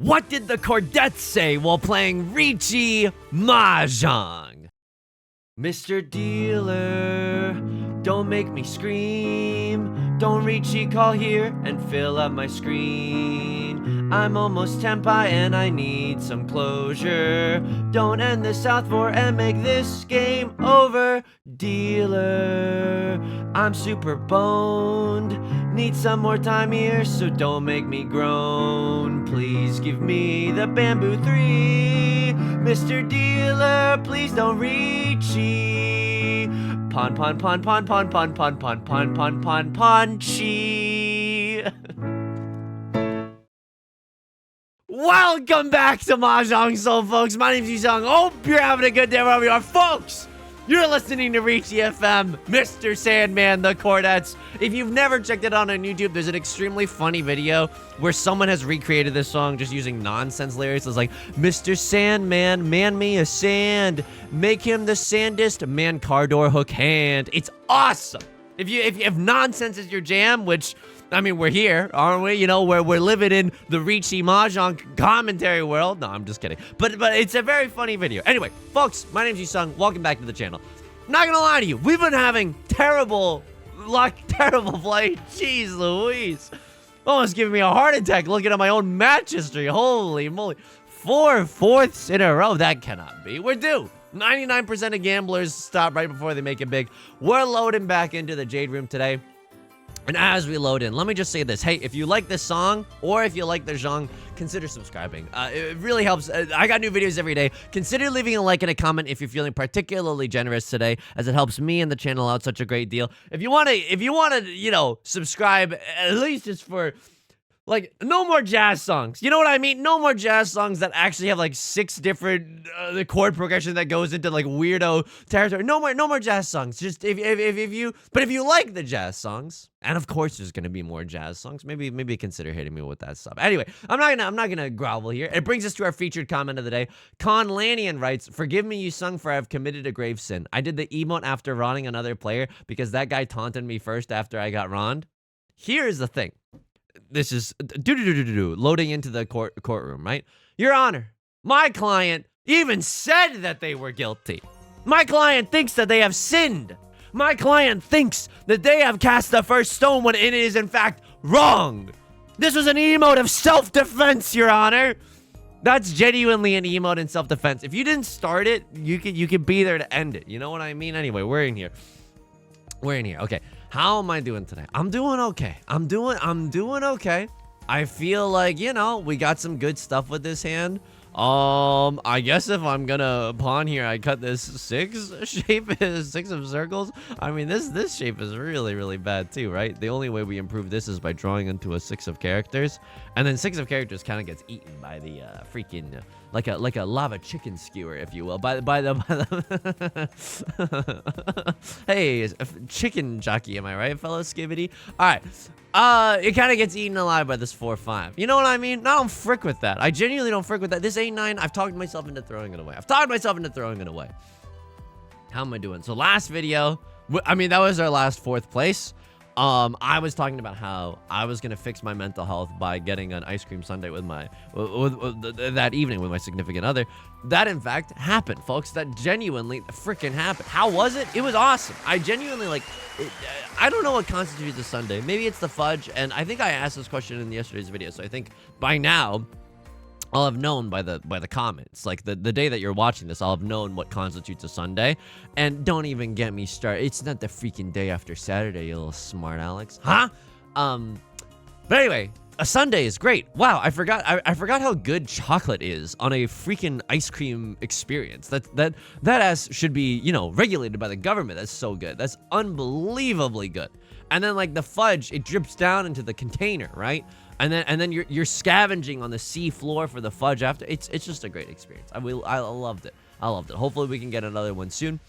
What did the Cordettes say while playing Riichi Mahjong? Mr. Dealer, don't make me scream. Don't Riichi call here and fill up my screen. I'm almost tenpai and I need some closure. Don't end this South 4 and make this game over. Dealer, I'm super boned. Need some more time here, so don't make me groan. Please give me the bamboo 3. Mr. Dealer, please don't Riichi. Pon pon pon pon pon pon pon pon pon pon pon punchy. Welcome back to Mahjong Soul, folks. My name's Yusong. Hope you're having a good day wherever you are, folks. You're listening to Riichi FM, Mr. Sandman, the Cordettes. If you've never checked it out on YouTube, there's an extremely funny video where someone has recreated this song just using nonsense lyrics. It's like, Mr. Sandman, man me a sand, make him the sandest man car door hook hand. It's awesome. If nonsense is your jam, which, I mean, we're here, aren't we? You know, we're living in the Riichi Mahjong commentary world. No, I'm just kidding. But it's a very funny video. Anyway, folks, my name's Yusong. Welcome back to the channel. I'm not gonna lie to you. We've been having terrible luck, terrible play. Jeez Louise. Almost giving me a heart attack looking at my own match history. Holy moly. 4 fourths in a row. That cannot be. We're due. 99% of gamblers stop right before they make it big. We're loading back into the Jade Room today. And as we load in, let me just say this. Hey, if you like this song, or if you like the genre, consider subscribing. It really helps. I got new videos every day. Consider leaving a like and a comment if you're feeling particularly generous today, as it helps me and the channel out such a great deal. If you want to, you know, subscribe, at least just for, like, no more jazz songs. You know what I mean? No more jazz songs that actually have like 6 different the chord progression that goes into like weirdo territory. No more jazz songs. Just if you like the jazz songs, and of course there's gonna be more jazz songs, maybe consider hitting me with that stuff. Anyway, I'm not gonna grovel here. It brings us to our featured comment of the day. Conlanian writes, "Forgive me, Yusong, for I've committed a grave sin. I did the emote after ronning another player because that guy taunted me first after I got ronned." Here's the thing. This is loading into the courtroom, right? Your Honor, my client even said that they were guilty. My client thinks that they have sinned. My client thinks that they have cast the first stone when it is in fact wrong. This was an emote of self-defense, Your Honor. That's genuinely an emote in self-defense. If you didn't start it, you could be there to end it. You know what I mean? Anyway, we're in here. Okay. How am I doing today? I'm doing okay. I'm doing okay. I feel like, you know, we got some good stuff with this hand. I guess if I'm gonna pawn here, I cut this 6 shape is 6 of circles. I mean, this shape is really, really bad too, right? The only way we improve this is by drawing into a 6 of characters, and then 6 of characters kind of gets eaten by the freaking like a lava chicken skewer, if you will, by the hey, chicken jockey, am I right, fellow Skibbity? All right. It kind of gets eaten alive by this 4-5. You know what I mean? I don't frick with that. I genuinely don't frick with that. This 8-9, I've talked myself into throwing it away. How am I doing? So last video, I mean, that was our last 4th place. I was talking about how I was gonna fix my mental health by getting an ice cream sundae with my that evening with my significant other. That in fact happened, folks. That genuinely freaking happened. How was it? It was awesome. I genuinely I don't know what constitutes a sundae. Maybe it's the fudge, and I think I asked this question in yesterday's video. So I think by now I'll have known by the comments, like the day that you're watching this, I'll have known what constitutes a Sunday. And don't even get me started. It's not the freaking day after Saturday, you little smart Alex. Huh? But anyway, a Sunday is great. Wow, I forgot how good chocolate is on a freaking ice cream experience. That ass should be, you know, regulated by the government. That's so good. That's unbelievably good. And then like the fudge, it drips down into the container, right? And then you're scavenging on the sea floor for the fudge after. It's just a great experience. I loved it. Hopefully we can get another one soon.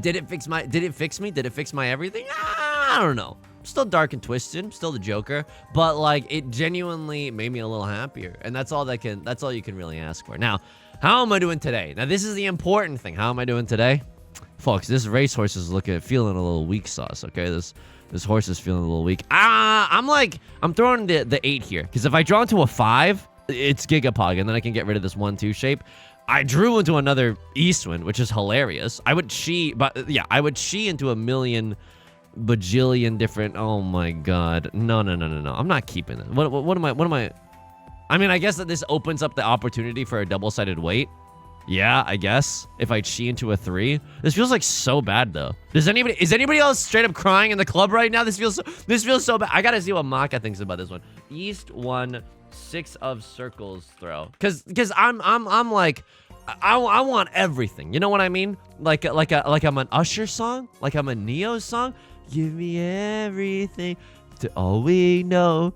Did it fix me? Did it fix my everything? I don't know. I'm still dark and twisted, still the Joker, but like it genuinely made me a little happier. And that's all you can really ask for. Now, how am I doing today? Now this is the important thing. How am I doing today? Folks, this racehorse is feeling a little weak sauce, okay? This horse is feeling a little weak. I'm throwing the 8 here, because if I draw into a 5, it's Gigapog, and then I can get rid of this 1-2 shape. I drew into another East Wind, which is hilarious. I would I would chi into a million bajillion different. Oh my god, no. I'm not keeping it. What am I? I mean, I guess that this opens up the opportunity for a double-sided weight. Yeah, I guess if I chi into a 3. This feels like so bad though. Is anybody else straight up crying in the club right now? This feels so bad. I gotta see what Maka thinks about this one. East 1, 6 of circles throw. Cause I'm like, I want everything. You know what I mean? Like I'm an Usher song, like I'm a Neo song. Give me everything to all we know.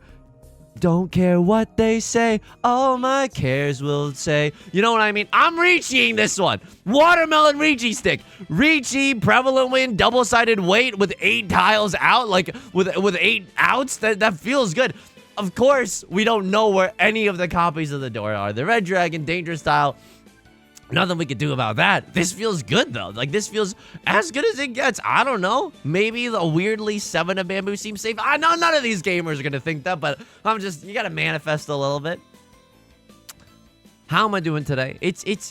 Don't care what they say, all my cares will say. You know what I mean? I'm Riichiing this one. Watermelon Riichi stick. Riichi, prevalent win, double-sided weight with 8 tiles out, like with 8 outs. That feels good. Of course, we don't know where any of the copies of the door are. The Red Dragon, Dangerous Style. Nothing we could do about that. This feels good, though. Like, this feels as good as it gets. I don't know. Maybe the weirdly 7 of bamboo seems safe. I know none of these gamers are going to think that, but you got to manifest a little bit. How am I doing today? It's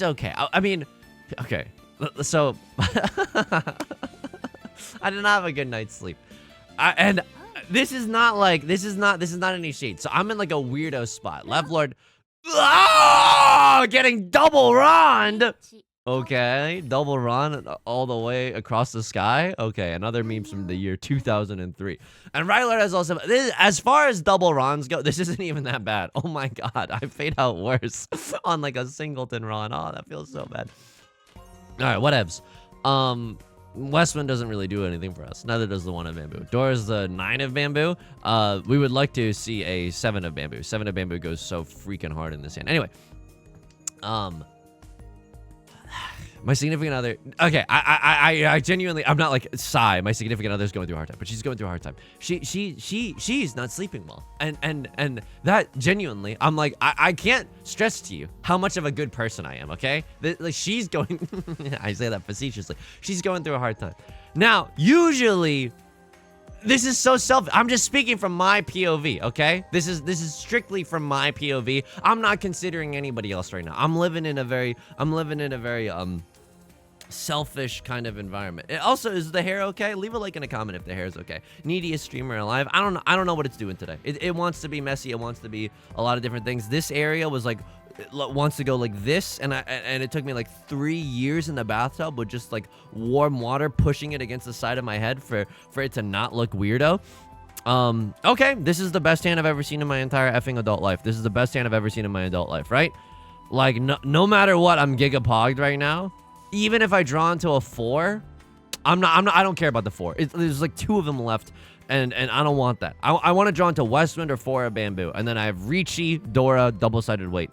okay. I mean, okay. So, I did not have a good night's sleep. And this is not any shade. So, I'm in, like, a weirdo spot. Left Lord... Oh, getting double run. Okay, double run all the way across the sky. Okay, another meme from the year 2003. And Ryler has also, as far as double runs go, this isn't even that bad. Oh my god, I fade out worse on like a singleton run. Oh, that feels so bad. All right, whatevs. Westwind doesn't really do anything for us. Neither does the 1 of bamboo. Door is the 9 of bamboo. We would like to see a 7 of bamboo. 7 of bamboo goes so freaking hard in this hand. Anyway, my significant other. Okay, I genuinely, I'm not like sigh. My significant other's going through a hard time, but she's going through a hard time. She's not sleeping well, and that genuinely, I'm like, I can't stress to you how much of a good person I am. Okay, like she's going. I say that facetiously. She's going through a hard time. Now, usually, this is so I'm just speaking from my POV. Okay, this is strictly from my POV. I'm not considering anybody else right now. I'm living in a very selfish kind of environment. Also, is the hair okay? Leave a like and a comment if the hair is okay. Neediest streamer alive. I don't know what it's doing today. It wants to be messy. It wants to be a lot of different things. This area was like, it wants to go like this, and it took me like 3 years in the bathtub with just like warm water pushing it against the side of my head for it to not look weirdo. Okay, this is the best hand I've ever seen in my entire effing adult life. This is the best hand I've ever seen in my adult life, right? Like, no matter what, I'm gigapogged right now. Even if I draw into a 4, I don't care about the 4. There's like 2 of them left, and I don't want that. I want to draw into Westwind or 4 of bamboo, and then I have Riichi, Dora, double-sided weight.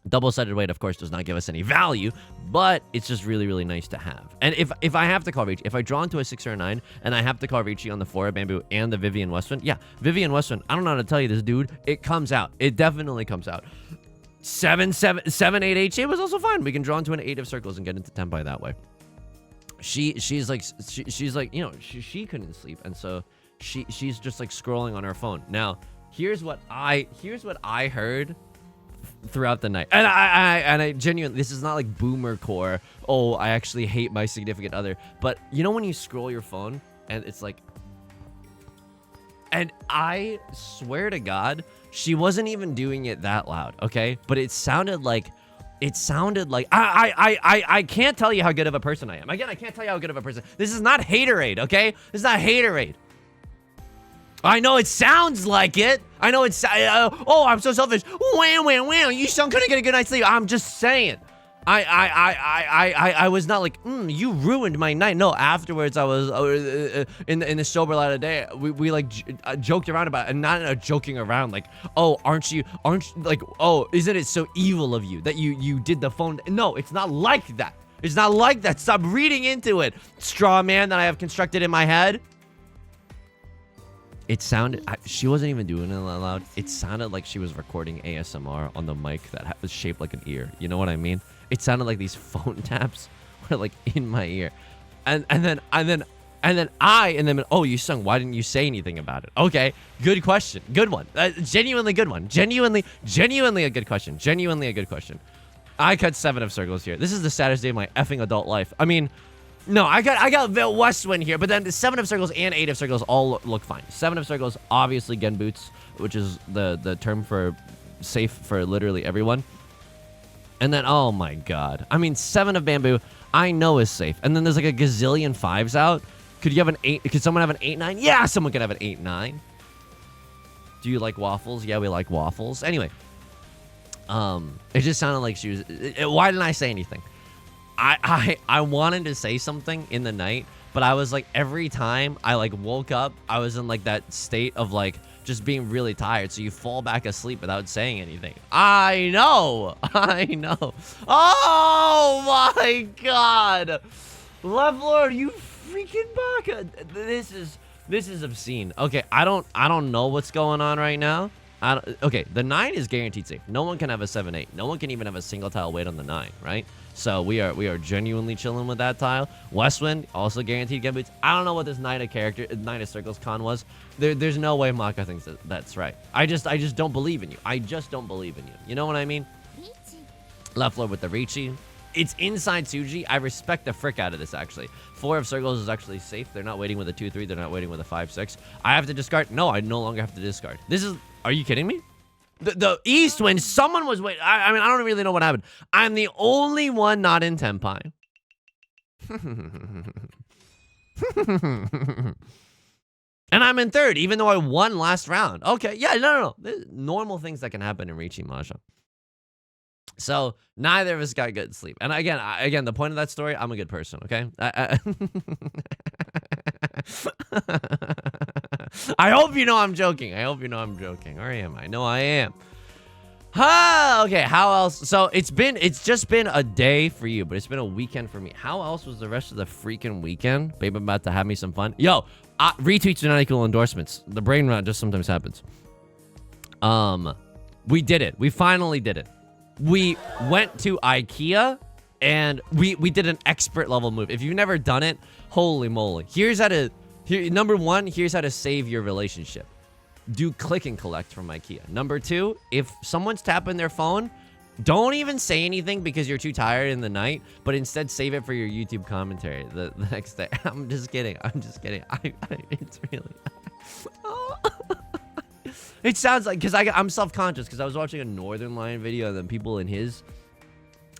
Double-sided weight, of course, does not give us any value, but it's just really, really nice to have. And if I have to call Riichi, if I draw into a 6 or a 9, and I have to call Riichi on the 4 of bamboo and the Vivian Westwind, yeah, Vivian Westwind, I don't know how to tell you this, dude. It comes out. It definitely comes out. 7, 8 8 was also fine. We can draw into an 8 of circles and get into Tenpai that way. She's like, you know, she couldn't sleep, and so she's just like scrolling on her phone. Now, here's what I heard throughout the night, and I genuinely, this is not like boomer core. Oh, I actually hate my significant other, but you know when you scroll your phone and it's like, and I swear to God, she wasn't even doing it that loud, okay? But it sounded like I can't tell you how good of a person I am. Again, I can't tell you how good of a person. This is not haterade, okay? This is not haterade. I know it sounds like it. I know it's oh, I'm so selfish. Wow. You sound couldn't get a good night's sleep. I'm just saying. I was not like, you ruined my night. No, afterwards I was in the sober light of day. We like joked around about it, and not in a joking around like, oh, aren't you like, oh, isn't it so evil of you that you did the phone? No, it's not like that. It's not like that. Stop reading into it, straw man that I have constructed in my head. It sounded, she wasn't even doing it loud. It sounded like she was recording ASMR on the mic that was shaped like an ear. You know what I mean? It sounded like these phone taps were like in my ear. And then And then oh, Yusong, why didn't you say anything about it? Okay, good question. Good one. Genuinely good one. Genuinely a good question. Genuinely a good question. I cut 7 of circles here. This is the saddest day of my effing adult life. I mean, no, I got the Westwind here, but then the 7 of circles and 8 of circles all look fine. 7 of circles, obviously Gen boots, which is the term for safe for literally everyone. And then, oh my god. I mean, 7 of bamboo, I know is safe. And then there's like a gazillion 5s out. Could you have an 8? Could someone have an 8-9? Yeah, someone could have an 8-9. Do you like waffles? Yeah, we like waffles. Anyway. It just sounded like she was... Why didn't I say anything? I wanted to say something in the night, but I was like, every time I like woke up, I was in like that state of like just being really tired. So you fall back asleep without saying anything. I know. Oh my god. Left Lord, you freaking baka. This is obscene. Okay, I don't know what's going on right now. Okay, the 9 is guaranteed safe. No one can have a 7-8. No one can even have a single tile wait on the 9, right? So we are genuinely chilling with that tile. Westwind, also guaranteed get boots. I don't know what this Knight of Circles con was. There's no way Maka thinks that's right. I just don't believe in you. I just don't believe in you. You know what I mean? Left Lord with the Riichi. It's inside Tsuji. I respect the frick out of this, actually. 4 of circles is actually safe. They're not waiting with a 2-3. They're not waiting with a 5-6. I have to discard. No, I no longer have to discard. This is... Are you kidding me? The East, when someone was waiting... I mean, I don't really know what happened. I'm the only one not in Tenpai. And I'm in 3rd, even though I won last round. Okay, yeah, no. There's normal things that can happen in Riichi Mahjong. So neither of us got good sleep. And again, the point of that story, I'm a good person, okay? I hope you know I'm joking. Or am I? No, I am. Okay, how else? So it's just been a day for you, but it's been a weekend for me. How else was the rest of the freaking weekend? Babe, I'm about to have me some fun. Yo, retweets are not equal endorsements. The brain rot just sometimes happens. We did it. We finally did it. We went to IKEA and we did an expert level move. If you've never done it, holy moly. Number 1, here's how to save your relationship. Do click and collect from IKEA. Number 2, if someone's tapping their phone, don't even say anything because you're too tired in the night, but instead save it for your YouTube commentary the next day. I'm just kidding. It's really... It sounds like, because I'm self-conscious, because I was watching a Northern Lion video, and then people in his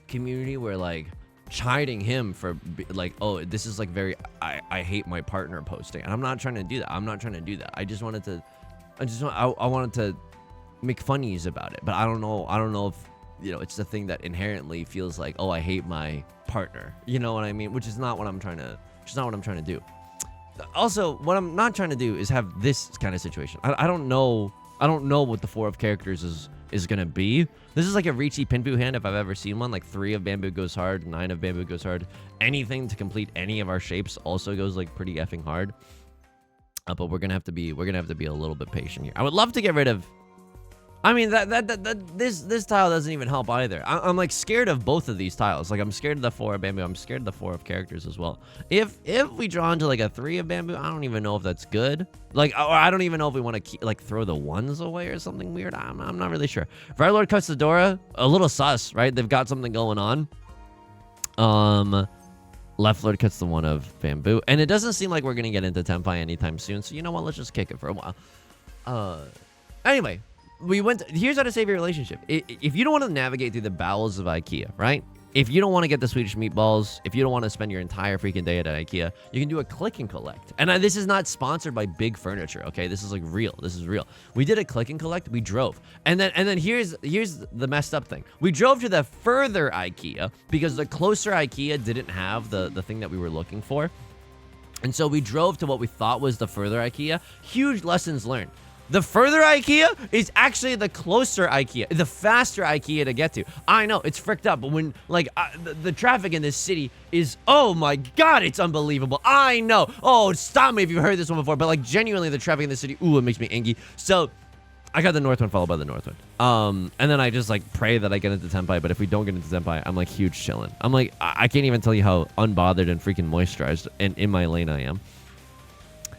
community were, like, chiding him for, like, oh, this is, like, very, I hate my partner posting. And I'm not trying to do that. I wanted to make funnies about it. But I don't know if, you know, it's the thing that inherently feels like, oh, I hate my partner. You know what I mean? Which is not what I'm trying to do. Also, what I'm not trying to do is have this kind of situation. I don't know what the 4 of characters is gonna be. This is like a Riichi Pinpu hand if I've ever seen one. Like 3 of bamboo goes hard, 9 of bamboo goes hard. Anything to complete any of our shapes also goes like pretty effing hard. But we're gonna have to be a little bit patient here. I would love to get rid of... I mean, this tile doesn't even help either. I'm like scared of both of these tiles. Like I'm scared of the 4 of bamboo. I'm scared of the 4 of characters as well. If we draw into like a 3 of bamboo, I don't even know if that's good. Like, or I don't even know if we want to like throw the 1s away or something weird. I'm not really sure. Fire Lord cuts the Dora. A little sus, right? They've got something going on. Left Lord cuts the 1 of bamboo, and it doesn't seem like we're gonna get into Tenpai anytime soon. So you know what? Let's just kick it for a while. Anyway. Here's how to save your relationship. If you don't want to navigate through the bowels of IKEA, right? If you don't want to get the Swedish meatballs, if you don't want to spend your entire freaking day at IKEA, you can do a click and collect. And this is not sponsored by Big Furniture, okay? This is like real. This is real. We did a click and collect. We drove. And then here's the messed up thing. We drove to the further IKEA because the closer IKEA didn't have the thing that we were looking for. And so we drove to what we thought was the further IKEA. Huge lessons learned. The further IKEA is actually the closer IKEA, the faster IKEA to get to. I know, it's fricked up, but when, like, the traffic in this city is, oh my god, it's unbelievable. I know. Oh, stop me if you've heard this one before, but, like, genuinely, the traffic in the city, ooh, it makes me angry. So, I got the north one followed by the north one. And then I just, like, pray that I get into Tenpai, but if we don't get into Tenpai, I'm, like, huge chilling. I'm, like, I can't even tell you how unbothered and freaking moisturized and in my lane I am.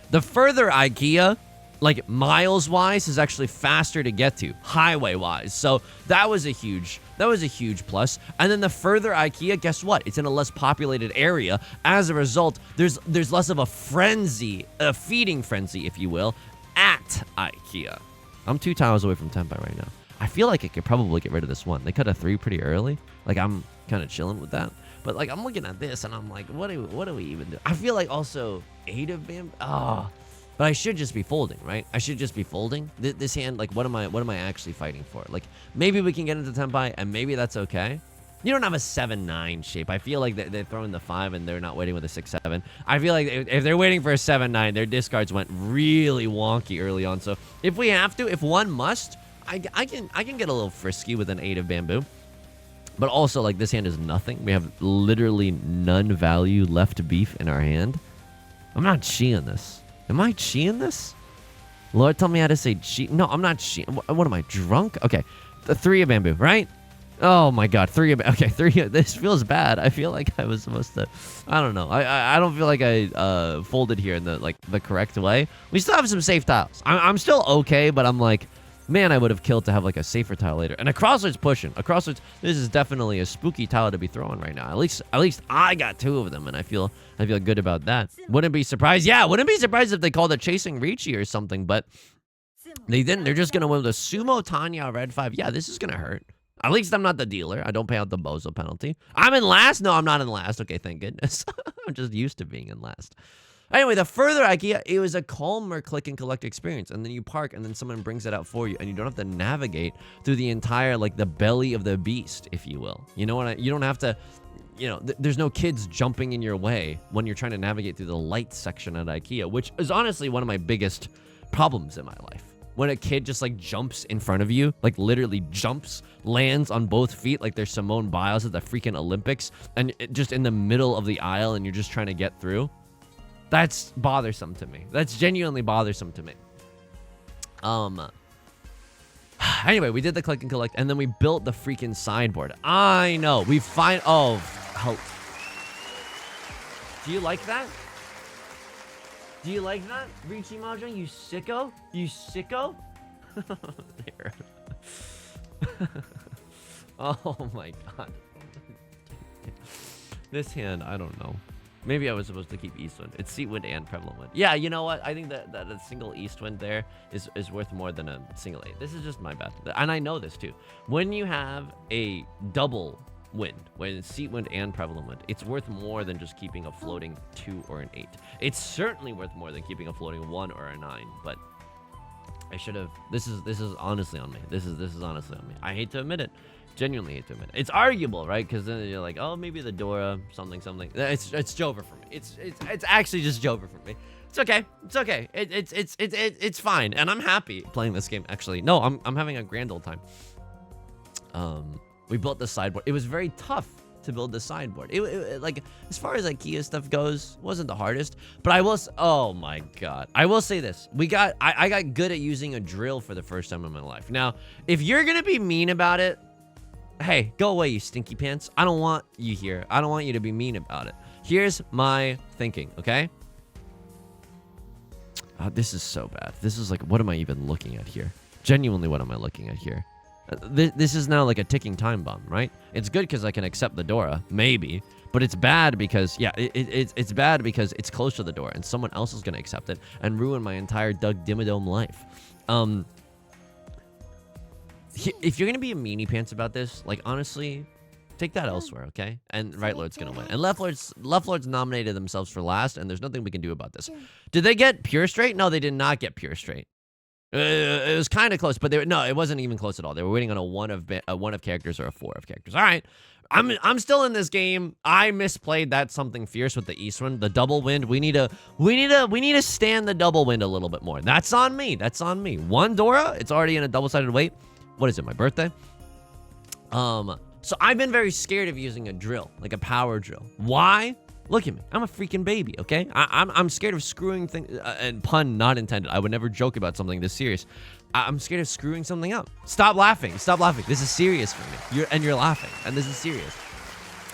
The further IKEA, like miles-wise, is actually faster to get to, highway-wise. So that was a huge plus. And then the further IKEA, guess what? It's in a less populated area. As a result, there's less of a frenzy, a feeding frenzy, if you will, at IKEA. I'm 2 tiles away from Tenpai right now. I feel like I could probably get rid of this one. They cut a 3 pretty early. Like, I'm kind of chilling with that. But, like, I'm looking at this, and I'm like, what do we even do? I feel like also 8 of bamboo. Oh, but I should just be folding, right? I should just be folding. This hand, like, what am I actually fighting for? Like, maybe we can get into Tenpai, and maybe that's okay. You don't have a 7-9 shape. I feel like they're throwing the 5, and they're not waiting with a 6-7. I feel like if they're waiting for a 7-9, their discards went really wonky early on. So if we have to, if one must, I can get a little frisky with an 8 of bamboo. But also, like, this hand is nothing. We have literally none value left beef in our hand. I'm not cheating this. Am I cheating this? Lord, tell me how to say cheat. No, I'm not cheating. What am I, drunk? Okay, the 3 of bamboo, right? Oh my god, 3 of... Okay, 3 of... This feels bad. I feel like I was supposed to... I don't know. I don't feel like I folded here in the correct way. We still have some safe tiles. I'm still okay, but I'm like... Man, I would have killed to have like a safer tile later. And a crossroads pushing. A crossroads, this is definitely a spooky tile to be throwing right now. At least I got 2 of them, and I feel good about that. Wouldn't be surprised. Yeah, wouldn't be surprised if they called it chasing Riichi or something, but they didn't. They're just gonna win with a sumo Tanya red 5. Yeah, this is gonna hurt. At least I'm not the dealer. I don't pay out the bozo penalty. I'm in last? No, I'm not in last. Okay, thank goodness. I'm just used to being in last. Anyway, the further IKEA, it was a calmer click and collect experience. And then you park, and then someone brings it out for you, and you don't have to navigate through the entire, like, the belly of the beast, if you will. You know what? You don't have to, you know, there's no kids jumping in your way when you're trying to navigate through the light section at IKEA, which is honestly one of my biggest problems in my life. When a kid just, like, jumps in front of you, like, literally jumps, lands on both feet like they're Simone Biles at the freaking Olympics, and just in the middle of the aisle, and you're just trying to get through. That's bothersome to me. That's genuinely bothersome to me. Anyway, we did the click and collect, and then we built the freaking sideboard. I know. We find... Oh. Do you like that? Do you like that? Riichi Mahjong, you sicko? You sicko? There. Oh my god. This hand, I don't know. Maybe I was supposed to keep East Wind. It's Seat Wind and Prevalent Wind. Yeah, you know what? I think that a single East Wind there is worth more than a single 8. This is just my bad. And I know this too. When you have a double wind, when it's Seat Wind and Prevalent Wind, it's worth more than just keeping a floating 2 or an 8. It's certainly worth more than keeping a floating 1 or a 9, but I should have... This is honestly on me. This is honestly on me. I hate to admit it. Genuinely hate to admit it. It's arguable, right? Because then you're like, oh, maybe the Dora, something. It's Jover for me. It's actually just Jover for me. It's okay. It's okay. It's fine, and I'm happy playing this game. Actually, no, I'm having a grand old time. We built the sideboard. It was very tough to build the sideboard. It like, as far as IKEA stuff goes, wasn't the hardest. But I will. Oh my god, I will say this. I got good at using a drill for the first time in my life. Now, if you're gonna be mean about it, hey, go away, you stinky pants. I don't want you here. I don't want you to be mean about it. Here's my thinking, okay? This is so bad. This is like, what am I even looking at here? Genuinely, what am I looking at here? This is now like a ticking time bomb, right? It's good because I can accept the Dora, maybe. But it's bad because, yeah, it's bad because it's close to the door, and someone else is going to accept it and ruin my entire Doug Dimmadome life. If you're going to be a meanie pants about this, like, honestly, take that elsewhere, okay? And Right Lord's going to win. And Left Lord's nominated themselves for last, and there's nothing we can do about this. Did they get pure straight? No, they did not get pure straight. It was kind of close, but no, it wasn't even close at all. They were waiting on a one of characters or a 4 of characters. All right. I'm still in this game. I misplayed that something fierce with the East Wind, the double wind. We need to stand the double wind a little bit more. That's on me. That's on me. 1 Dora, it's already in a double-sided weight. What is it, my birthday? So I've been very scared of using a drill, like a power drill. Why? Look at me. I'm a freaking baby, okay? I'm scared of screwing things, and pun not intended. I would never joke about something this serious. I'm scared of screwing something up. Stop laughing. Stop laughing. This is serious for me. You're laughing, and this is serious.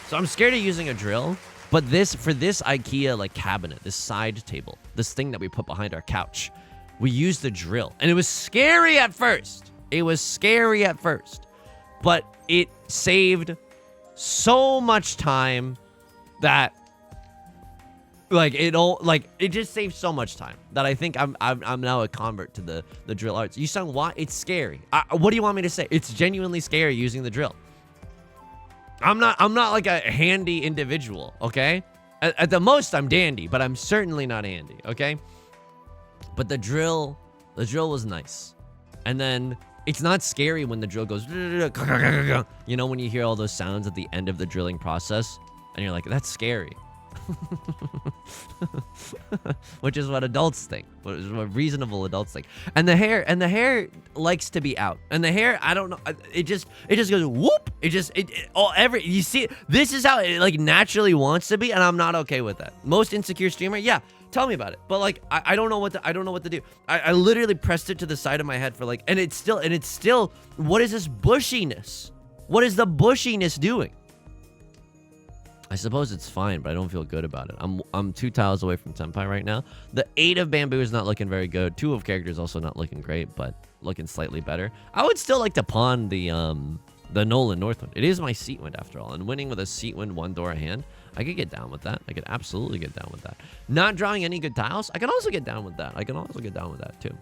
So I'm scared of using a drill, But for this IKEA like cabinet, this side table, this thing that we put behind our couch, we used the drill. And it was scary at first. But it saved so much time that it just saved so much time that I think I'm now a convert to the drill arts. Yusong, why? It's scary. What do you want me to say? It's genuinely scary using the drill. I'm not like a handy individual, okay? At the most, I'm dandy, but I'm certainly not handy, okay? But the drill was nice. And then it's not scary when the drill goes, you know, when you hear all those sounds at the end of the drilling process, and you're like, that's scary. Which is what adults think, what reasonable adults think. And the hair likes to be out, and the hair, I don't know, it just goes whoop. You see, this is how it like naturally wants to be, and I'm not okay with that. Most insecure streamer, yeah, tell me about it. But like, I don't know what to do. I literally pressed it to the side of my head for like, and it's still, what is this bushiness? What is the bushiness doing? I suppose it's fine, but I don't feel good about it. I'm 2 tiles away from Senpai right now. The 8 of bamboo is not looking very good. 2 of character is also not looking great, but looking slightly better. I would still like to pawn the Nolan Northwind. It is my seat wind after all, and winning with a seat wind 1 door hand, I could get down with that. I could absolutely get down with that. Not drawing any good tiles, I can also get down with that. Too.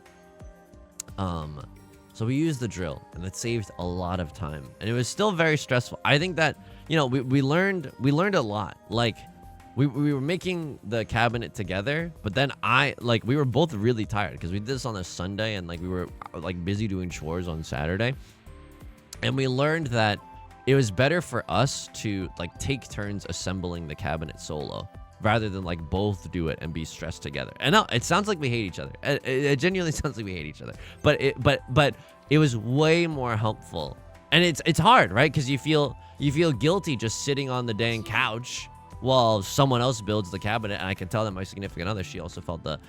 So we used the drill, and it saved a lot of time, and it was still very stressful. I think that, you know, we learned a lot. Like, we were making the cabinet together, but then we were both really tired because we did this on a Sunday, and like we were like busy doing chores on Saturday, and we learned that it was better for us to like take turns assembling the cabinet solo, rather than like both do it and be stressed together. And no, it sounds like we hate each other. It genuinely sounds like we hate each other. But it was way more helpful. And it's hard, right? Because you feel guilty just sitting on the dang couch while someone else builds the cabinet. And I can tell that my significant other, she also felt the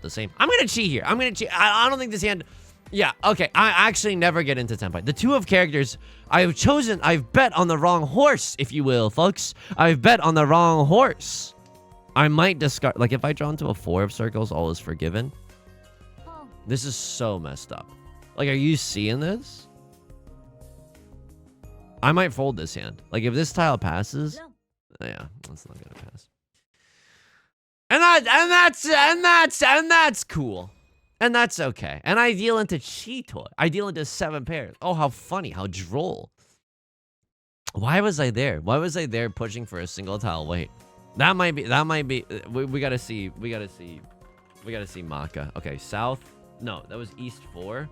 same. I'm gonna cheat here. I don't think this hand. Yeah, okay. I actually never get into Senpai. The 2 of characters, I've bet on the wrong horse, if you will, folks. I've bet on the wrong horse. I might discard, like if I draw into a 4 of circles, all is forgiven. This is so messed up. Like, are you seeing this? I might fold this hand. Like, if this tile passes, yeah, that's not gonna pass. And that's cool. And that's okay. And I deal into Cheetoy. I deal into 7 pairs. Oh, how funny, how droll. Why was I there? Why was I there pushing for a single tile? Wait. That might be, we gotta see Maka. Okay, south, no, that was east 4.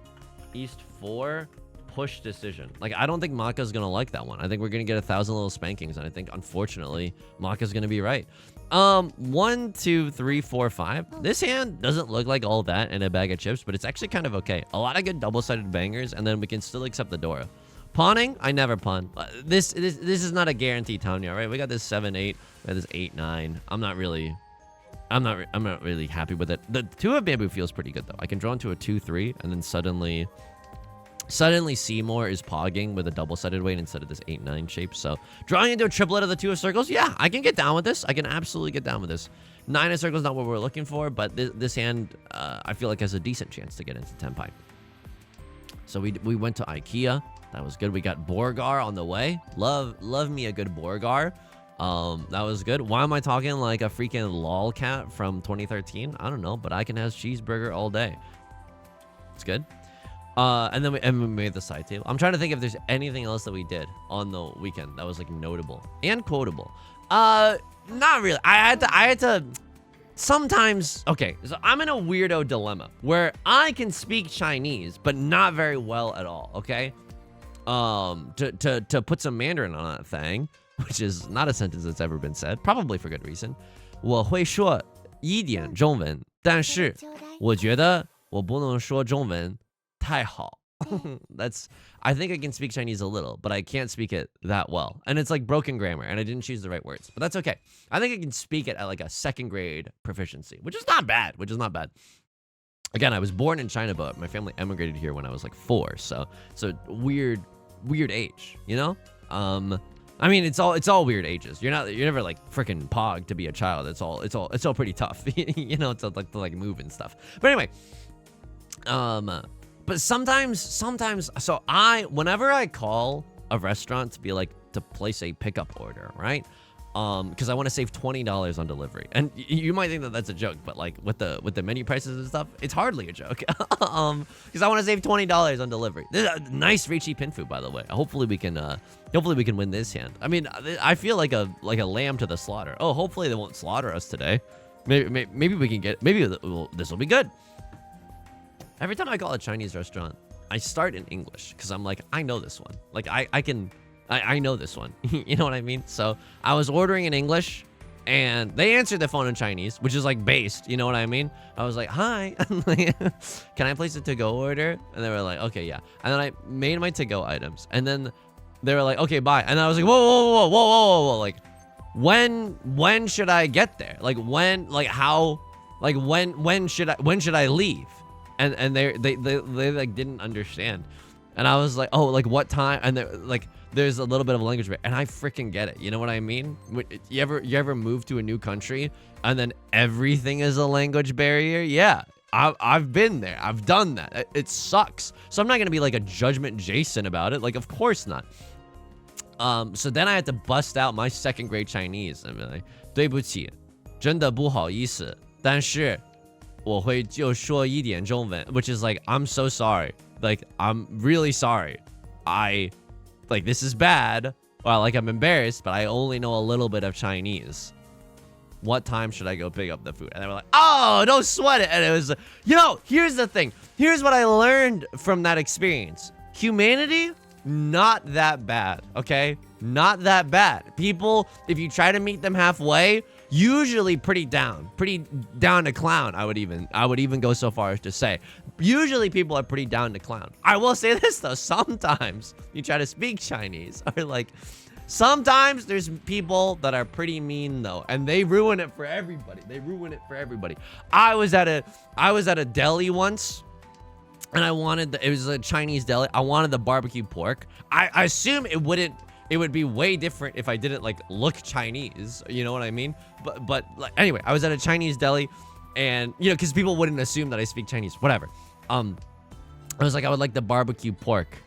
East 4, push decision. Like, I don't think Maka's gonna like that one. I think we're gonna get 1,000 little spankings, and I think, unfortunately, Maka's gonna be right. 1, 2, 3, 4, 5. This hand doesn't look like all that in a bag of chips, but it's actually kind of okay. A lot of good double-sided bangers, and then we can still accept the Dora. Pawning, I never pawn. This is not a guaranteed Tanya, right? We got this 7-8, we got this 8-9. I'm not really happy with it. The 2 of bamboo feels pretty good though. I can draw into a 2-3, and then suddenly Seymour is pogging with a double-sided weight instead of this 8-9 shape. So drawing into a triplet of the 2 of circles, yeah, I can get down with this. I can absolutely get down with this. 9 of circles, not what we're looking for, but this hand, I feel like has a decent chance to get into Tenpai. So we went to IKEA. That was good. We got Borgar on the way. Love me a good Borgar. That was good. Why am I talking like a freaking lolcat from 2013? I don't know, but I can have cheeseburger all day. It's good. And then we made the side table. I'm trying to think if there's anything else that we did on the weekend that was like notable and quotable. Not really. I had to sometimes. Okay, so I'm in a weirdo dilemma where I can speak Chinese, but not very well at all. Okay. To put some Mandarin on that thing, which is not a sentence that's ever been said, probably for good reason. 我会说一点中文，但是我觉得我不能说中文太好。I think I can speak Chinese a little, but I can't speak it that well. And it's like broken grammar, and I didn't choose the right words. But that's okay. I think I can speak it at like a 2nd grade proficiency, which is not bad. Again, I was born in China, but my family emigrated here when I was like 4. So weird age, you know? I mean, it's all weird ages. You're never like freaking pog to be a child. It's all pretty tough. You know, to like move and stuff. But anyway, but sometimes, so whenever I call a restaurant to be like to place a pickup order, right? Because I want to save $20 on delivery, and you might think that that's a joke, but like with the menu prices and stuff, it's hardly a joke. Because I want to save $20 on delivery. This is a nice Riichi Pinfu, by the way. Hopefully we can win this hand. I mean, I feel like a lamb to the slaughter. Oh, hopefully they won't slaughter us today. Maybe we can get. Maybe this will be good. Every time I call a Chinese restaurant, I start in English because I'm like, I know this one. Like I know this one. You know what I mean? So I was ordering in English, and they answered the phone in Chinese, which is like based. You know what I mean? I was like, hi, can I place a to-go order? And they were like, okay, yeah. And then I made my to-go items, and then they were like, okay, bye. And I was like, whoa. Like, when should I get there? Like when should I leave? And they like didn't understand. And I was like, oh, like what time? And like, there's a little bit of a language barrier, and I freaking get it. You know what I mean? You ever move to a new country and then everything is a language barrier? Yeah, I've been there. I've done that. It sucks. So I'm not gonna be like a judgment Jason about it. Like, of course not. So then I had to bust out my second grade Chinese and be like, 对不起，真的不好意思，但是我会就说一点中文, which is like, I'm so sorry. Like, I'm really sorry. Like, this is bad. Well, like, I'm embarrassed, but I only know a little bit of Chinese. What time should I go pick up the food? And they were like, oh, don't sweat it. And it was, you know, here's the thing. Here's what I learned from that experience. Humanity, not that bad, okay? Not that bad. People, if you try to meet them halfway, usually pretty down to clown. I would even go so far as to say, usually people are pretty down to clown. I will say this though, sometimes you try to speak Chinese, or like, sometimes there's people that are pretty mean though, and they ruin it for everybody. I was at a deli once, and it was a Chinese deli. I wanted the barbecue pork. I assume it would be way different if I didn't like look Chinese, you know what I mean? But like, anyway, I was at a Chinese deli, and you know, because people wouldn't assume that I speak Chinese, whatever. I was like, I would like the barbecue pork,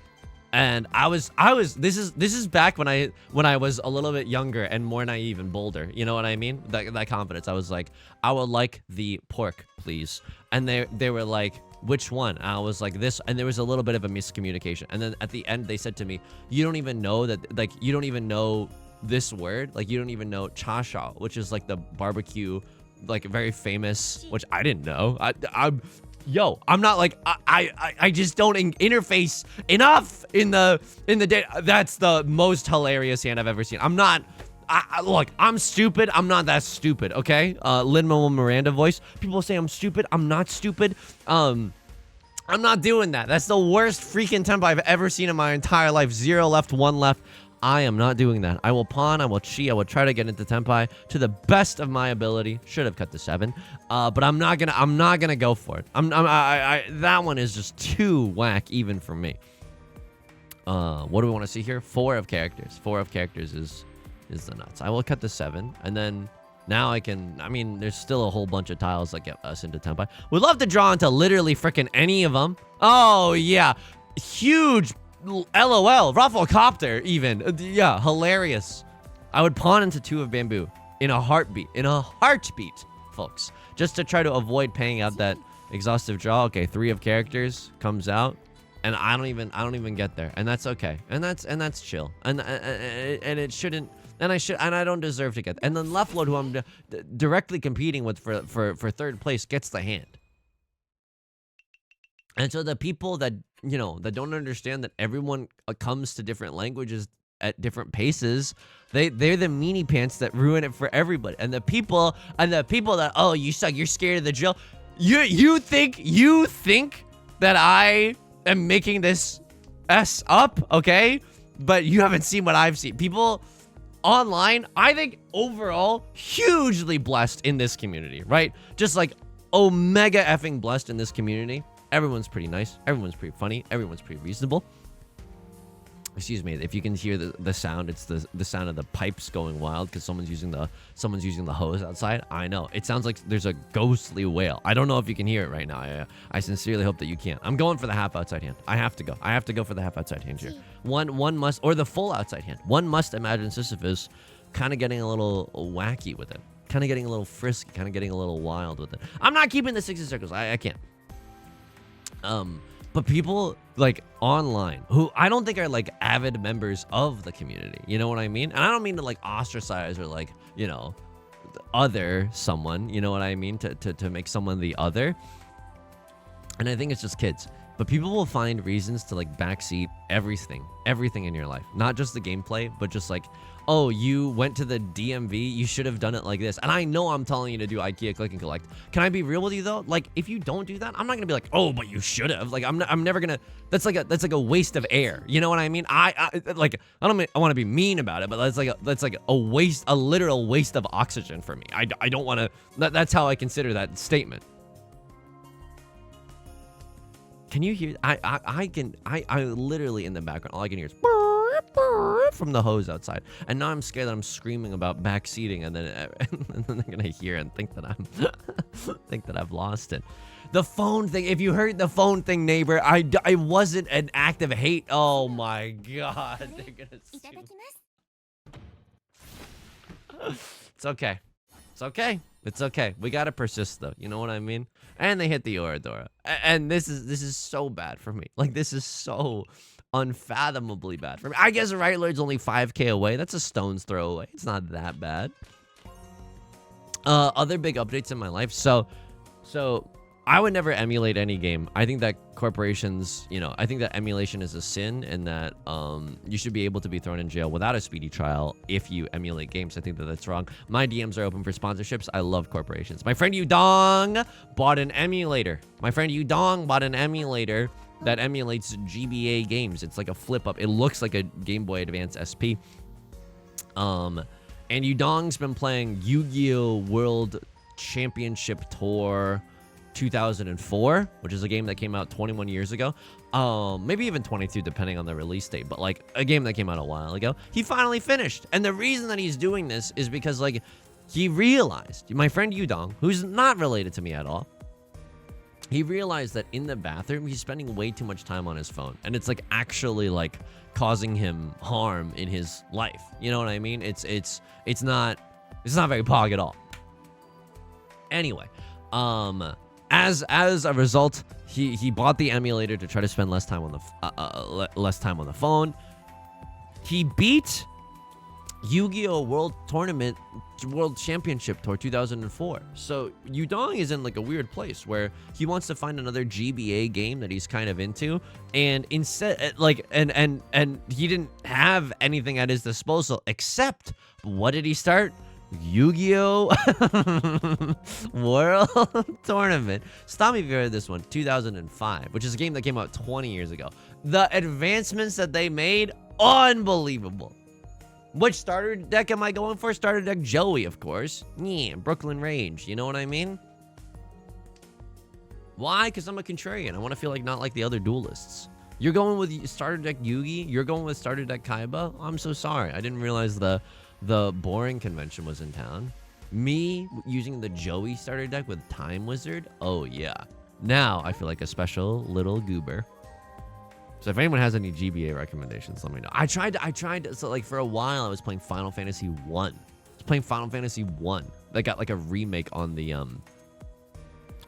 and this is back when I was a little bit younger and more naive and bolder, you know what I mean? That confidence. I was like, I would like the pork, please. And they were like, which one? And I was like, this. And there was a little bit of a miscommunication. And then at the end, they said to me, you don't even know that, like, you don't even know this word. Like, you don't even know cha shao, which is like the barbecue, like very famous, which I didn't know. I'm not like, I just don't interface enough in the day. That's the most hilarious hand I've ever seen. I'm not, look, I'm stupid. I'm not that stupid, okay? Lin-Manuel Miranda voice. People say I'm stupid. I'm not stupid. I'm not doing that. That's the worst freaking tempo I've ever seen in my entire life. 0 left, 1 left. I am not doing that. I will pawn, I will cheat, I will try to get into tempai to the best of my ability. Should have cut to 7, but I'm not gonna go for it. That one is just too whack even for me. What do we want to see here? 4 of characters. 4 of characters is the nuts. I will cut to 7, and then now I mean, there's still a whole bunch of tiles that get us into tempai. We'd love to draw into literally freaking any of them. Oh yeah, huge. LOL, Rafflecopter even. Yeah, hilarious. I would pawn into 2 of bamboo in a heartbeat, folks, just to try to avoid paying out that exhaustive draw. Okay, 3 of characters comes out, and I don't even get there, and that's okay, and that's chill, and it shouldn't, and I don't deserve to get there. And then left load, who I'm directly competing with for 3rd place, gets the hand. And so the people that, you know, that don't understand that everyone comes to different languages at different paces, they're the meanie pants that ruin it for everybody. And the people that, oh, you suck, you're scared of the drill. You think that I am making this S up, okay? But you haven't seen what I've seen. People online, I think overall, hugely blessed in this community, right? Just like omega effing blessed in this community. Everyone's pretty nice. Everyone's pretty funny. Everyone's pretty reasonable. Excuse me, if you can hear the sound, it's the sound of the pipes going wild because someone's using the hose outside. I know. It sounds like there's a ghostly wail. I don't know if you can hear it right now. I sincerely hope that you can. I'm going for the half outside hand. I have to go. I have to go for the half outside hand here. One must, or the full outside hand. One must imagine Sisyphus kind of getting a little wacky with it. Kind of getting a little frisky, kind of getting a little wild with it. I'm not keeping the 60 circles. I can't. But people like online who I don't think are like avid members of the community, you know what I mean? And I don't mean to like ostracize or like, you know, other someone, you know what I mean? To make someone the other. And I think it's just kids. But people will find reasons to like backseat everything in your life. Not just the gameplay, but just like, oh, you went to the DMV, you should have done it like this. And I know I'm telling you to do IKEA click and collect. Can I be real with you though? Like, if you don't do that, I'm not gonna be like, oh, but you should have. Like, I'm never gonna. That's like a waste of air. You know what I mean? I want to be mean about it, but that's like a waste, a literal waste of oxygen for me. I don't want to. That's how I consider that statement. Can you hear? I literally in the background, all I can hear is from the hose outside, and now I'm scared that I'm screaming about backseating, and then they're gonna hear and think that I've lost it. The phone thing. If you heard the phone thing, neighbor, I wasn't an act of hate. Oh my god, they're gonna sue. It's okay. It's okay. It's okay. We gotta persist though. You know what I mean? And they hit the Oradora. And this is so bad for me. Like, this is so unfathomably bad for me. I guess Right Lord's only 5k away. That's a stone's throw away. It's not that bad. Other big updates in my life. So I would never emulate any game. I think that corporations, you know, I think that emulation is a sin, and that you should be able to be thrown in jail without a speedy trial if you emulate games. I think that that's wrong. My DMs are open for sponsorships. I love corporations. My friend Yudong bought an emulator. That emulates GBA games. It's like a flip up. It looks like a Game Boy Advance SP. And Yudong's been playing Yu-Gi-Oh! World Championship Tour 2004, which is a game that came out 21 years ago. Maybe even 22, depending on the release date, but like a game that came out a while ago. He finally finished. And the reason that he's doing this is because like he realized, my friend Yudong, who's not related to me at all, he realized that in the bathroom, he's spending way too much time on his phone. And it's like actually like causing him harm in his life. You know what I mean? It's not very pog at all. Anyway, as a result, he bought the emulator to try to spend less time on the phone. He beat Yu-Gi-Oh! World Championship Tour 2004. So Yudong is in like a weird place where he wants to find another GBA game that he's kind of into, and instead like and he didn't have anything at his disposal except, what did he start? Yu-Gi-Oh! World Tournament. Stop me if you heard this one. 2005, which is a game that came out 20 years ago. The advancements that they made, unbelievable. Which starter deck am I going for? Starter deck Joey, of course. Yeah, Brooklyn Rage. You know what I mean? Why? Because I'm a contrarian. I want to feel like not like the other duelists. You're going with starter deck Yugi. You're going with starter deck Kaiba. I'm so sorry. I didn't realize the boring convention was in town. Me using the Joey starter deck with Time Wizard. Oh yeah. Now I feel like a special little goober. So if anyone has any GBA recommendations, let me know. I tried. So like for a while, I was playing Final Fantasy 1. I was playing Final Fantasy 1. That got like a remake on the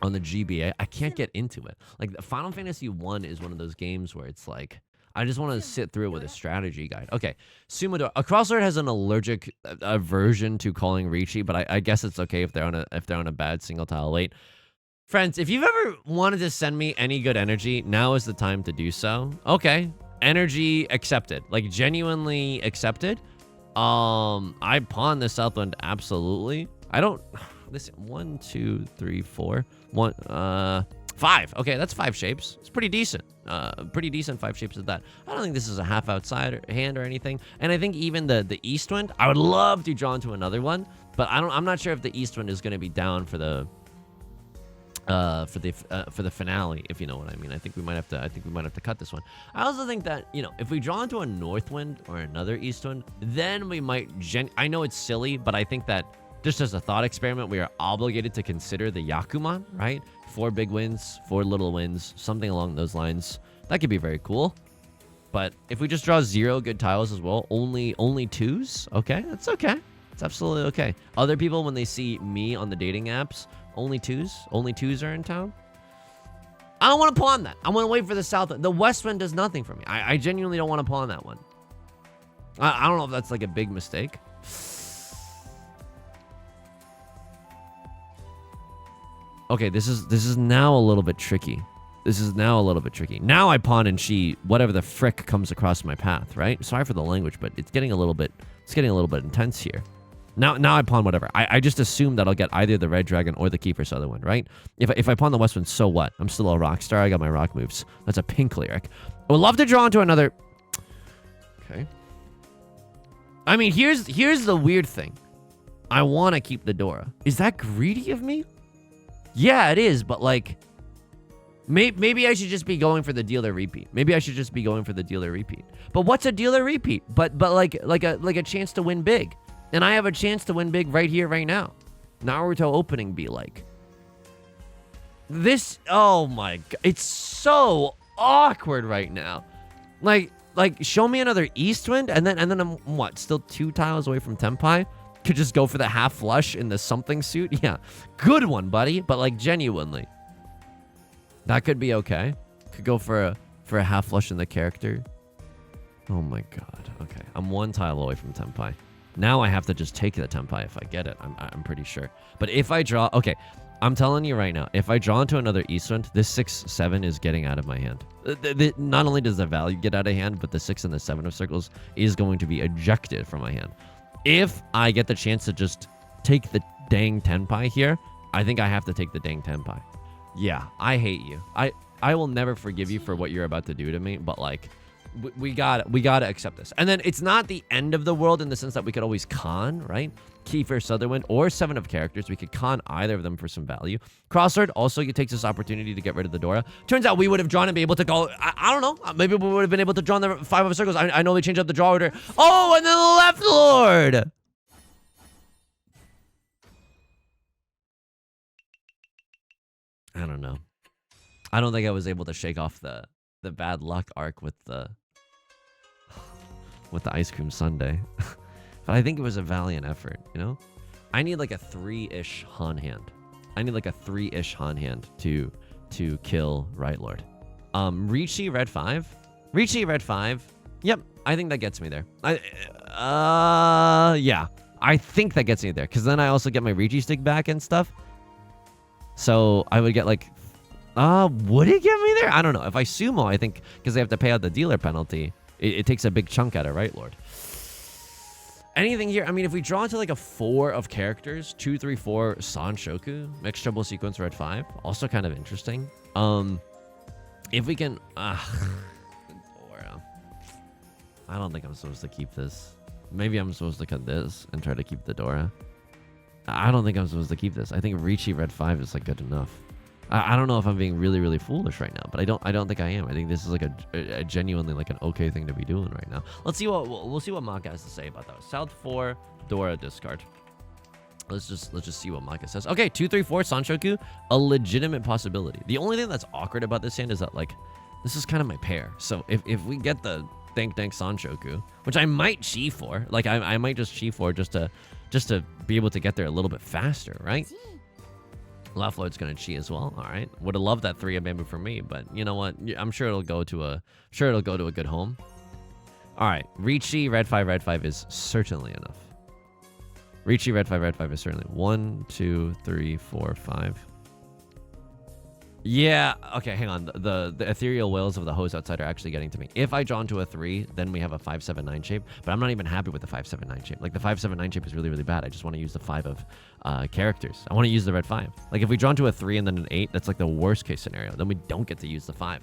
GBA. I can't get into it. Like Final Fantasy 1 is one of those games where it's like, I just want to sit through it with a strategy guide. Okay, Sumodora. A crosser has an allergic aversion to calling Riichi, but I guess it's okay if they're on a bad single tile late. Friends, if you've ever wanted to send me any good energy, now is the time to do so. Okay, energy accepted, like genuinely accepted. I pawn the Southwind, absolutely. I don't. Listen, 1, 2, 3, 4. 5. Okay, that's 5 shapes. It's pretty decent. Pretty decent 5 shapes of that. I don't think this is a half outside hand or anything. And I think even the East Wind, I would love to draw into another one, but I'm not sure if the East Wind is going to be down for the for the finale, if you know what I mean. I think we might have to cut this one. I also think that, you know, if we draw into a north wind or another east wind, then we might I know it's silly, but I think that just as a thought experiment, we are obligated to consider the Yakuman, right? 4 big winds, 4 little winds, something along those lines. That could be very cool. But if we just draw 0 good tiles as well, only 2s, okay, that's okay. It's absolutely okay. Other people, when they see me on the dating apps, only 2s are in town. I don't want to pawn that. I want to wait for the south. The west wind does nothing for me. I genuinely don't want to pawn that one. I don't know if that's like a big mistake. Okay, this is now a little bit tricky. Now I pawn and she whatever the frick comes across my path, right? Sorry for the language, but it's getting a little bit intense here. Now I pawn whatever. I just assume that I'll get either the red dragon or the Keeper Sutherland, right? If I pawn the west wind, so what? I'm still a rock star. I got my rock moves. That's a pink lyric. I would love to draw into another. Okay. I mean, here's the weird thing. I want to keep the Dora. Is that greedy of me? Yeah, it is, but like, maybe I should just be going for the dealer repeat. But what's a dealer repeat? But like a chance to win big. And I have a chance to win big right here, right now. Naruto opening be like. This, oh my god, it's so awkward right now. Like show me another east wind, and then I'm what? Still 2 tiles away from Tenpai. Could just go for the half flush in the something suit. Yeah, good one, buddy. But like genuinely, that could be okay. Could go for a half flush in the character. Oh my god. Okay, I'm 1 tile away from Tenpai. Now I have to just take the Tenpai if I get it. I'm pretty sure. But if I draw, okay, I'm telling you right now, if I draw into another east wind, this 6-7 is getting out of my hand. Not only does the value get out of hand, but the 6 and the 7 of circles is going to be ejected from my hand. If I get the chance to just take the dang Tenpai here, I think I have to take the dang Tenpai. Yeah, I hate you. I will never forgive you for what you're about to do to me, but like, we gotta accept this. And then it's not the end of the world in the sense that we could always con, right? Kiefer Sutherland or 7 of characters. We could con either of them for some value. Crossword also takes this opportunity to get rid of the Dora. Turns out we would have drawn and be able to go, I don't know. Maybe we would have been able to draw the 5 of circles. I know they changed up the draw order. Oh, and then the left lord. I don't know. I don't think I was able to shake off the bad luck arc with the ice cream sundae. But I think it was a valiant effort, you know? I need like a 3-ish Han hand. To kill Right Lord. Riichi Red 5. Riichi Red 5. Yep, I think that gets me there. Yeah. I think that gets me there, because then I also get my Riichi stick back and stuff. So I would get like, would it get me there? I don't know. If I sumo, I think, because they have to pay out the dealer penalty, it takes a big chunk out of Right Lord. Anything here? I mean, if we draw into like a 4 of characters, 2, 3, 4, Sanshoku, mixed trouble sequence Red 5, also kind of interesting. If we can, Dora. I don't think I'm supposed to keep this. Maybe I'm supposed to cut this and try to keep the Dora. I don't think I'm supposed to keep this. I think Riichi Red 5 is like good enough. I don't know if I'm being really, really foolish right now, but I don't think I am. I think this is like a genuinely like an okay thing to be doing right now. Let's see we'll see what Maka has to say about that. South 4, Dora discard. Let's just see what Maka says. Okay, 2, 3, 4, Sanshoku, a legitimate possibility. The only thing that's awkward about this hand is that like this is kind of my pair. So if we get the Dank Sanshoku, which I might chi for, like I might just chi for just to be able to get there a little bit faster, right? Left Lord's gonna chi as well. All right, would have loved that 3 of bamboo for me, but you know what? I'm sure it'll go to a good home. All right, Riichi Red 5 is certainly enough. Riichi Red 5 is certainly 1, 2, 3, 4, 5. Yeah, okay, hang on. The ethereal whales of the hose outside are actually getting to me. If I draw into a 3, then we have a 5, 7, 9 shape, but I'm not even happy with the 5, 7, 9 shape. Like the 5, 7, 9 shape is really, really bad. I just want to use the 5 of characters. I want to use the red 5. Like if we draw into a 3 and then an 8, that's like the worst case scenario. Then we don't get to use the 5.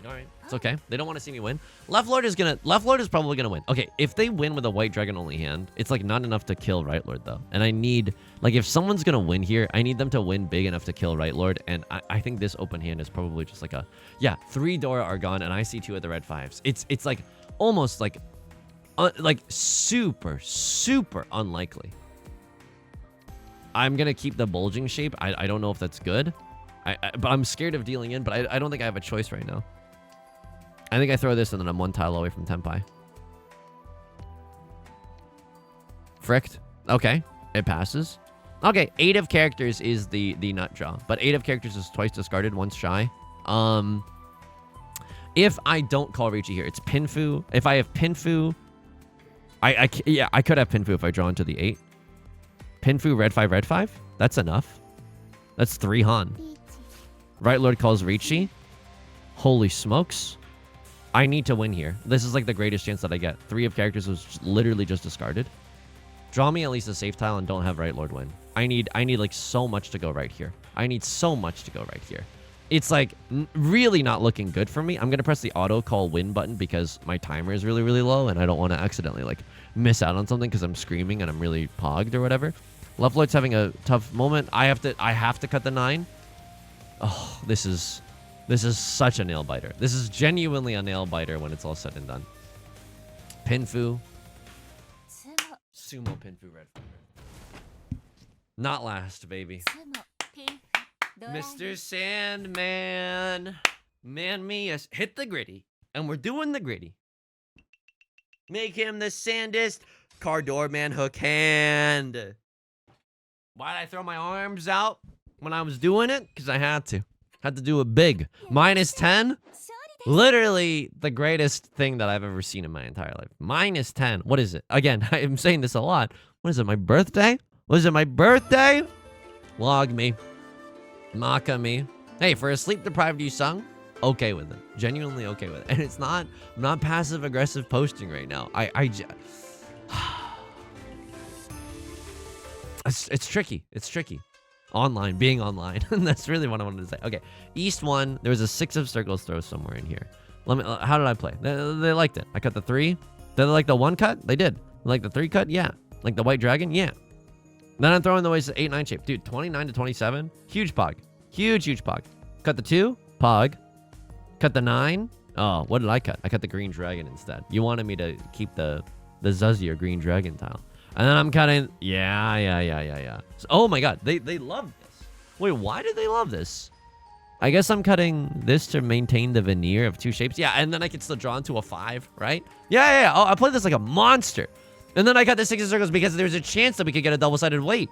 All right, it's okay. They don't want to see me win. Left Lord is probably gonna win. Okay, if they win with a white dragon only hand, it's like not enough to kill Right Lord though. And I need, like, if someone's gonna win here, I need them to win big enough to kill Right Lord. And I think this open hand is probably just like a, yeah, 3 Dora are gone, and I see 2 of the red 5s. It's like almost like super unlikely. I'm gonna keep the bulging shape. I don't know if that's good. But I'm scared of dealing in, but I don't think I have a choice right now. I think I throw this and then I'm 1 tile away from Tenpai. Fricked. Okay, it passes. Okay, 8 of characters is the nut draw, but 8 of characters is twice discarded, once shy. If I don't call Riichi here, it's Pinfu. If I have Pinfu, yeah, I could have Pinfu if I draw into the 8. Pinfu, red 5, red 5. That's enough. That's 3 Han. Right Lord calls Riichi. Holy smokes. I need to win here. This is like the greatest chance that I get. 3 of characters was literally just discarded. Draw me at least a safe tile and don't have Right Lord win. I need like so much to go right here. I need so much to go right here. It's like really not looking good for me. I'm going to press the auto call win button because my timer is really low and I don't want to accidentally like miss out on something because I'm screaming and I'm really pogged or whatever. Left Lord's having a tough moment. I have to cut the 9. Oh, this is such a nail biter. This is genuinely a nail biter when it's all said and done. Pinfu. Sumo Pinfu red. Not last, baby. Mr. Sandman. Man me, yes. Hit the gritty. And we're doing the gritty. Make him the sandest. Cardor man hook hand. Why did I throw my arms out when I was doing it? Because I had to. Had to do it big. -10? Literally the greatest thing that I've ever seen in my entire life. -10. What is it? Again, I'm saying this a lot. What is it, my birthday? Was it my birthday? Log me. Maka me. Hey, for a sleep-deprived Yusong, okay with it. Genuinely okay with it. And it's not, I'm not passive-aggressive posting right now. It's tricky. It's tricky. Online, being online. That's really what I wanted to say. Okay, East 1. There was a 6 of circles throw somewhere in here. How did I play? They liked it. I cut the 3. Did they like the 1 cut? They did. Like the 3 cut? Yeah. Like the white dragon? Yeah. Then I'm throwing the ways 8-9 shape. Dude, 29 to 27. Huge pog. Huge pog. Cut the 2. Pog. Cut the 9. Oh, what did I cut? I cut the green dragon instead. You wanted me to keep the Zuzzy or green dragon tile. And then I'm cutting. Yeah. So, oh my god, they love this. Wait, why did they love this? I guess I'm cutting this to maintain the veneer of 2 shapes. Yeah, and then I can still draw into a 5, right? Yeah. Oh, I played this like a monster. And then I got the 6 of circles because there's a chance that we could get a double-sided weight.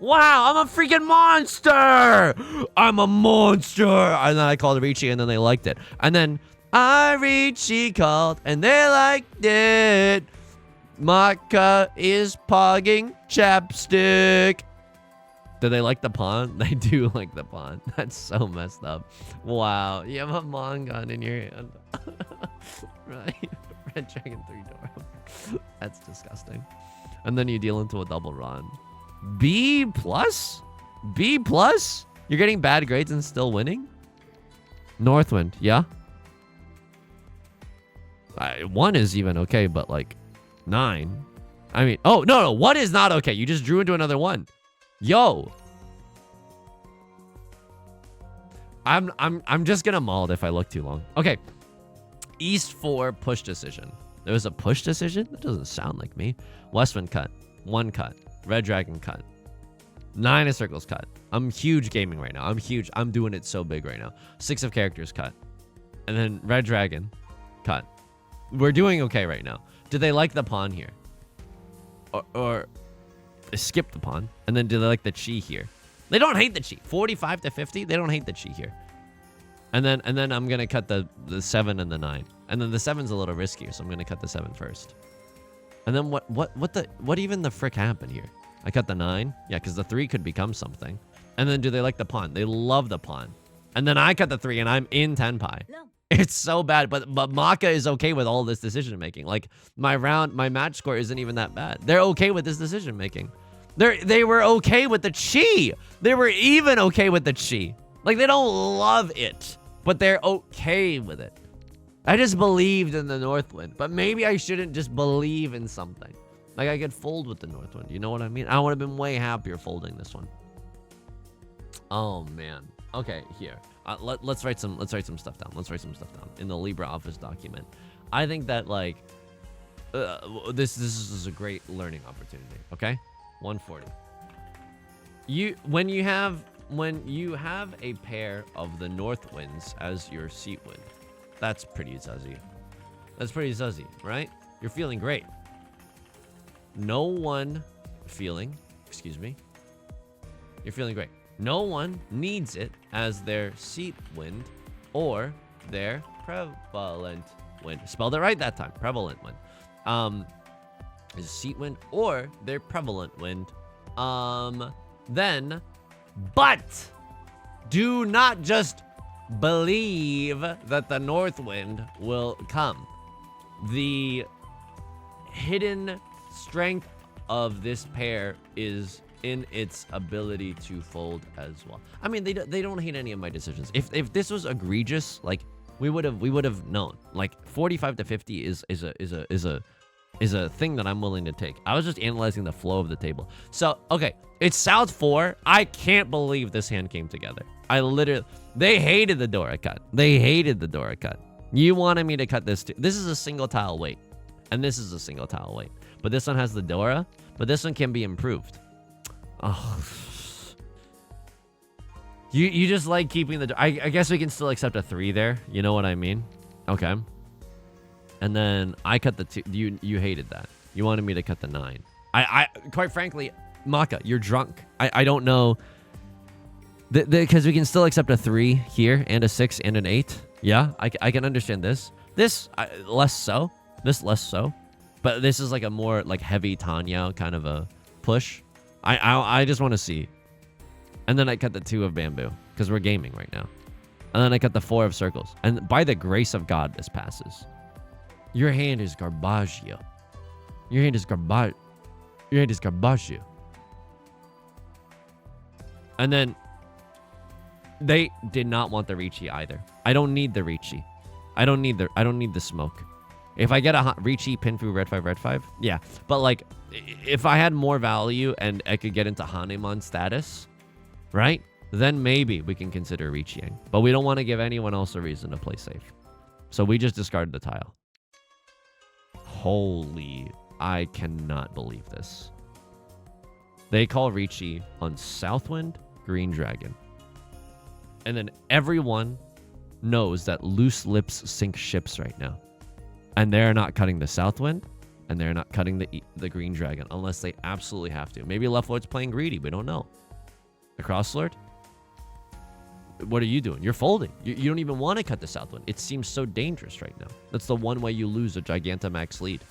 Wow, I'm a freaking monster! I'm a monster! And then I called Riichi and then they liked it. And then Riichi called and they liked it. Maka is pogging chapstick. Do they like the pawn? They do like the pawn. That's so messed up. Wow, you have a Mongon in your hand. Right? Red Dragon 3 door. That's disgusting. And then you deal into a double run. B+? B+? You're getting bad grades and still winning? Northwind, yeah? 1 is even okay, but like 9. I mean, oh, no, 1 is not okay. You just drew into another 1. Yo. I'm just gonna maul it if I look too long. Okay. East 4 push decision. There was a push decision? That doesn't sound like me. Westwind cut. 1 cut. Red Dragon cut. 9 of circles cut. I'm huge gaming right now. I'm huge. I'm doing it so big right now. 6 of characters cut. And then Red Dragon cut. We're doing okay right now. Do they like the pawn here? Or skip the pawn? And then do they like the chi here? They don't hate the chi. 45 to 50, they don't hate the chi here. And then I'm gonna cut the 7 and the 9. And then the 7's a little riskier, so I'm gonna cut the 7 first. And then what even the frick happened here? I cut the 9. Yeah, because the 3 could become something. And then do they like the pawn? They love the pawn. And then I cut the 3 and I'm in Tenpai. No. It's so bad, but Maka is okay with all this decision making. Like my match score isn't even that bad. They're okay with this decision making. They were okay with the chi. They were even okay with the chi. Like they don't love it, but they're okay with it. I just believed in the north wind, but maybe I shouldn't just believe in something. Like I could fold with the north wind. You know what I mean? I would have been way happier folding this one. Oh man. Okay, here. Let's write some stuff down. Let's write some stuff down in the LibreOffice document. I think that like this is a great learning opportunity. Okay, 140. When you have a pair of the north winds as your seat wind, that's pretty zuzzy. That's pretty zuzzy, right? You're feeling great. No one feeling, excuse me. You're feeling great. No one needs it as their seat wind or their prevalent wind. Spelled it right that time. Prevalent wind. Is seat wind or their prevalent wind. Then, but do not just believe that the north wind will come. The hidden strength of this pair is in its ability to fold as well. I mean, they don't hate any of my decisions. If this was egregious, like we would have known. Like 45 to 50 is a thing that I'm willing to take. I was just analyzing the flow of the table. So okay, it's South 4. I can't believe this hand came together. They hated the Dora cut. They hated the Dora cut. You wanted me to cut this too. This is a single tile weight, and this is a single tile weight. But this one has the Dora, but this one can be improved. Oh, you just like keeping the. I guess we can still accept a 3 there. You know what I mean? Okay. And then I cut the 2. You hated that. You wanted me to cut the 9. I quite frankly, Maka, you're drunk. I don't know. Because we can still accept a 3 here and a 6 and an 8. Yeah, I can understand this. This less so. This less so. But this is like a more like heavy Tanya kind of a push. I just want to see. And then I cut the 2 of bamboo because we're gaming right now. And then I cut the 4 of circles. And by the grace of God, this passes. Your hand is garbaggio. Your hand is garbage. Your hand is garbaggio. And then they did not want the Riichi either. I don't need the Riichi. I don't need the smoke. If I get a Riichi pin through red 5, yeah. But like, if I had more value and I could get into Hanemon status, right? Then maybe we can consider Riichiing. But we don't want to give anyone else a reason to play safe. So we just discarded the tile. Holy, I cannot believe this. They call Riichi on Southwind, Green Dragon. And then everyone knows that loose lips sink ships right now. And they're not cutting the Southwind, and they're not cutting the Green Dragon unless they absolutely have to. Maybe Left Lord's playing greedy. We don't know. The Cross Lord? What are you doing? You're folding. You don't even want to cut the Southwind. It seems so dangerous right now. That's the one way you lose a Gigantamax lead.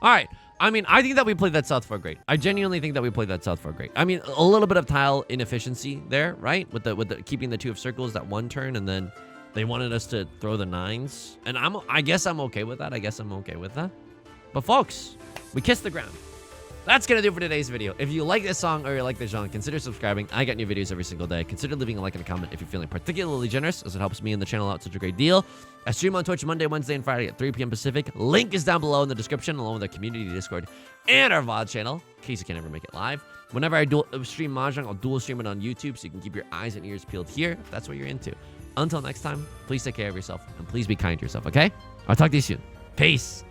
All right. I mean, I think that we played that South 4 great. I genuinely think that we played that South 4 great. I mean, a little bit of tile inefficiency there, right? With the keeping the 2 of circles that one turn, and then they wanted us to throw the 9s. And I guess I'm okay with that. But folks, we kissed the ground. That's going to do it for today's video. If you like this song or you like this genre, consider subscribing. I got new videos every single day. Consider leaving a like and a comment if you're feeling particularly generous, as it helps me and the channel out such a great deal. I stream on Twitch Monday, Wednesday, and Friday at 3 p.m. Pacific. Link is down below in the description, along with our community Discord and our VOD channel, in case you can't ever make it live. Whenever I stream Mahjong, I'll dual stream it on YouTube, so you can keep your eyes and ears peeled here, if that's what you're into. Until next time, please take care of yourself, and please be kind to yourself, okay? I'll talk to you soon. Peace.